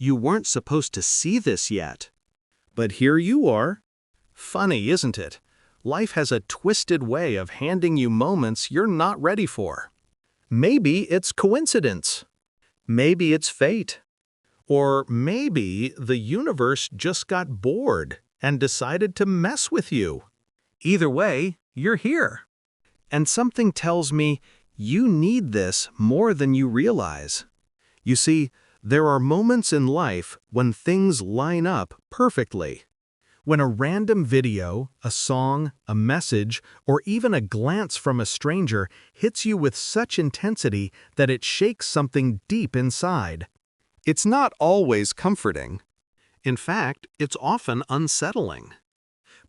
You weren't supposed to see this yet. But here you are. Funny, isn't it? Life has a twisted way of handing you moments you're not ready for. Maybe it's coincidence. Maybe it's fate. Or maybe the universe just got bored and decided to mess with you. Either way, you're here. And something tells me you need this more than you realize. You see, there are moments in life when things line up perfectly. When a random video, a song, a message, or even a glance from a stranger hits you with such intensity that it shakes something deep inside. It's not always comforting. In fact, it's often unsettling.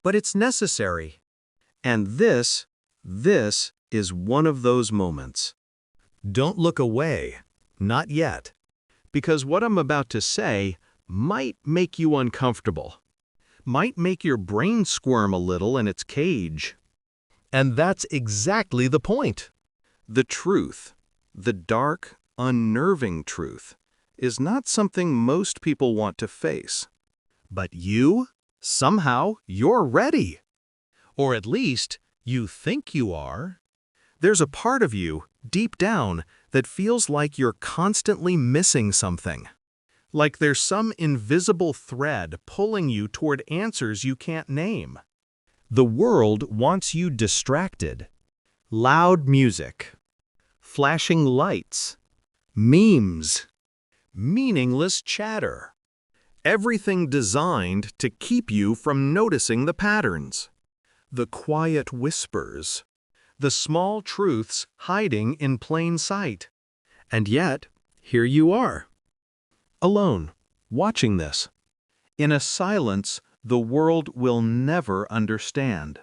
But it's necessary. And this is one of those moments. Don't look away. Not yet. Because what I'm about to say might make you uncomfortable. Might make your brain squirm a little in its cage. And that's exactly the point. The truth, the dark, unnerving truth, is not something most people want to face. But you, somehow, you're ready. Or at least, you think you are. There's a part of you, deep down, that feels like you're constantly missing something. Like there's some invisible thread pulling you toward answers you can't name. The world wants you distracted. Loud music, flashing lights, memes, meaningless chatter. Everything designed to keep you from noticing the patterns. The quiet whispers. The small truths hiding in plain sight. And yet, here you are. Alone, watching this. In a silence the world will never understand.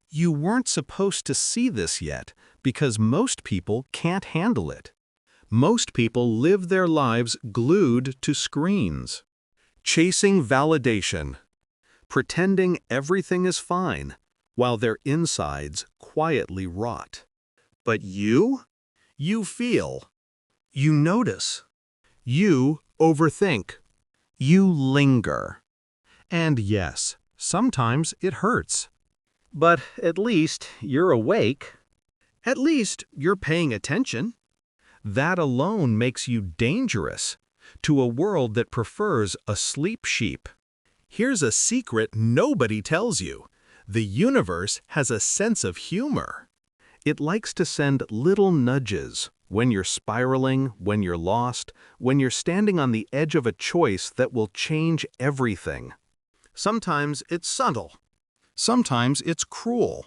You weren't supposed to see this yet because most people can't handle it. Most people live their lives glued to screens. Chasing validation. Pretending everything is fine, while their insides quietly rot. But you feel. You notice. You overthink. You linger. And yes, sometimes it hurts. But at least you're awake. At least you're paying attention. That alone makes you dangerous to a world that prefers a sleep sheep. Here's a secret nobody tells you. The universe has a sense of humor. It likes to send little nudges when you're spiraling, when you're lost, when you're standing on the edge of a choice that will change everything. Sometimes it's subtle. Sometimes it's cruel.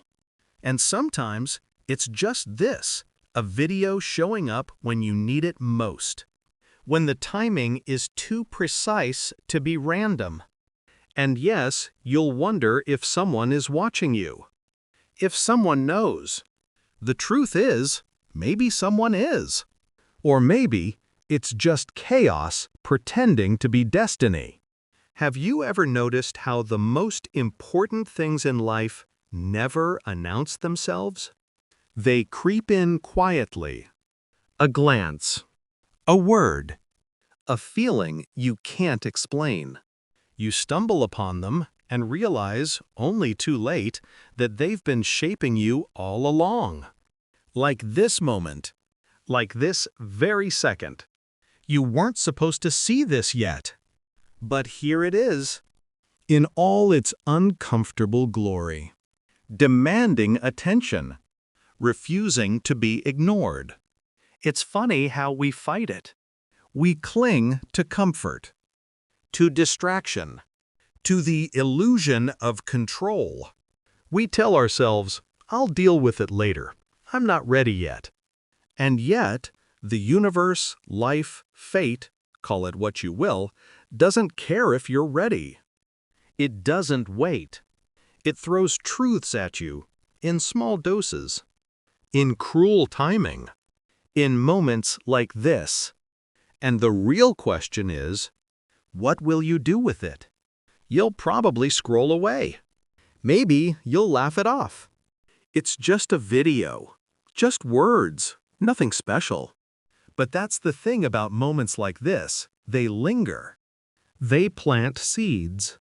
And sometimes it's just this, a video showing up when you need it most. When the timing is too precise to be random. And yes, you'll wonder if someone is watching you. If someone knows. The truth is, maybe someone is. Or maybe it's just chaos pretending to be destiny. Have you ever noticed how the most important things in life never announce themselves? They creep in quietly. A glance. A word. A feeling you can't explain. You stumble upon them and realize, only too late, that they've been shaping you all along. Like this moment. Like this very second. You weren't supposed to see this yet. But here it is. In all its uncomfortable glory. Demanding attention. Refusing to be ignored. It's funny how we fight it. We cling to comfort. To distraction, to the illusion of control. We tell ourselves, I'll deal with it later. I'm not ready yet. And yet, the universe, life, fate, call it what you will, doesn't care if you're ready. It doesn't wait. It throws truths at you, in small doses, in cruel timing, in moments like this. And the real question is, what will you do with it? You'll probably scroll away. Maybe you'll laugh it off. It's just a video, just words, nothing special. But that's the thing about moments like this, they linger. They plant seeds.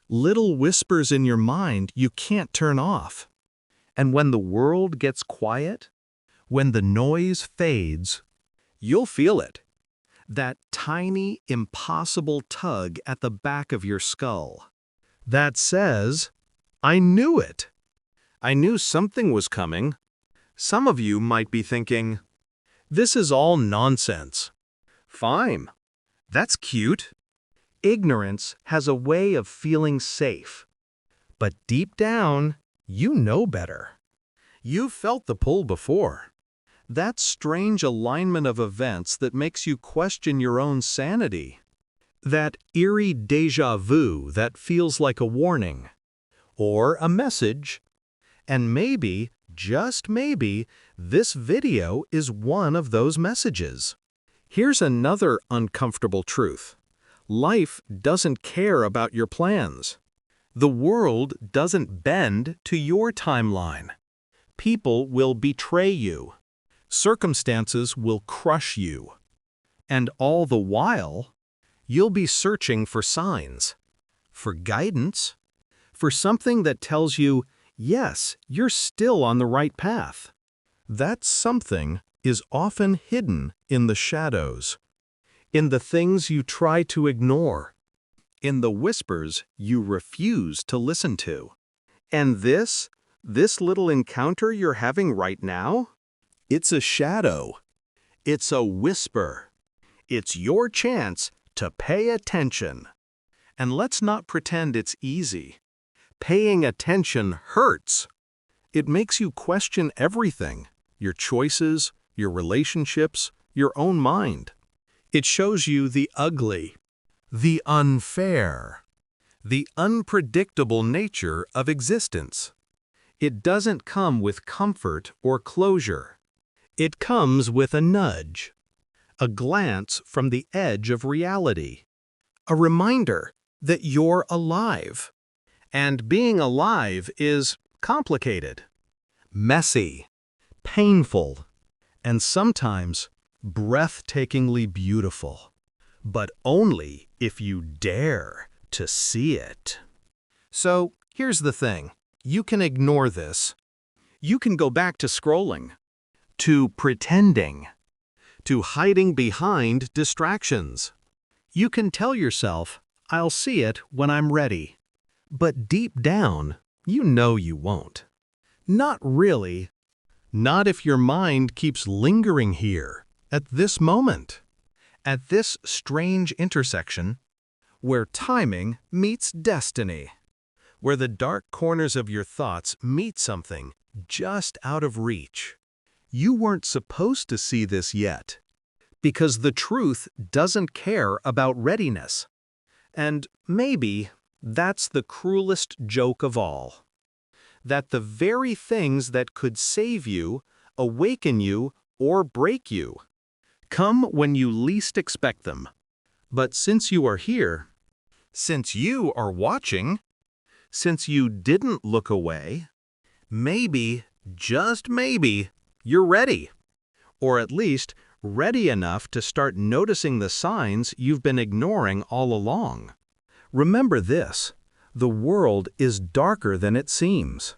Little whispers in your mind you can't turn off. And when the world gets quiet, when the noise fades, you'll feel it. That tiny, impossible tug at the back of your skull. That says, I knew it. I knew something was coming. Some of you might be thinking, this is all nonsense. Fine. That's cute. Ignorance has a way of feeling safe. But deep down, you know better. You've felt the pull before. That strange alignment of events that makes you question your own sanity. That eerie déjà vu that feels like a warning. Or a message. And maybe, just maybe, this video is one of those messages. Here's another uncomfortable truth. Life doesn't care about your plans. The world doesn't bend to your timeline. People will betray you. Circumstances will crush you. And all the while, you'll be searching for signs, for guidance, for something that tells you, yes, you're still on the right path. That something is often hidden in the shadows, in the things you try to ignore, in the whispers you refuse to listen to. And this little encounter you're having right now, it's a shadow. It's a whisper. It's your chance to pay attention. And let's not pretend it's easy. Paying attention hurts. It makes you question everything, your choices, your relationships, your own mind. It shows you the ugly, the unfair, the unpredictable nature of existence. It doesn't come with comfort or closure. It comes with a nudge, a glance from the edge of reality, a reminder that you're alive. And being alive is complicated, messy, painful, and sometimes breathtakingly beautiful. But only if you dare to see it. So here's the thing. You can ignore this. You can go back to scrolling, to pretending, to hiding behind distractions. You can tell yourself, I'll see it when I'm ready. But deep down, you know you won't. Not really. Not if your mind keeps lingering here, at this moment, at this strange intersection, where timing meets destiny, where the dark corners of your thoughts meet something just out of reach. You weren't supposed to see this yet, because the truth doesn't care about readiness. And maybe that's the cruelest joke of all. That the very things that could save you, awaken you, or break you, come when you least expect them. But since you are here, since you are watching, since you didn't look away, maybe, just maybe, you're ready. Or at least ready enough to start noticing the signs you've been ignoring all along. Remember this, the world is darker than it seems.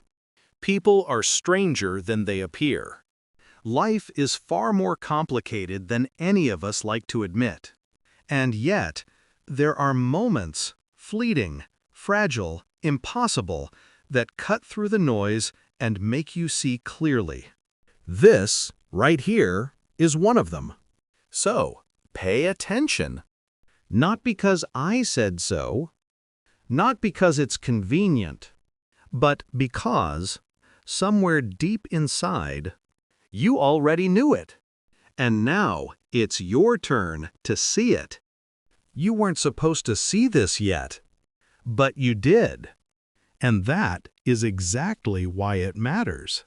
People are stranger than they appear. Life is far more complicated than any of us like to admit. And yet, there are moments, fleeting, fragile, impossible, that cut through the noise and make you see clearly. This, right here, is one of them. So, pay attention. Not because I said so, not because it's convenient, but because, somewhere deep inside, you already knew it. And now it's your turn to see it. You weren't supposed to see this yet, but you did. And that is exactly why it matters.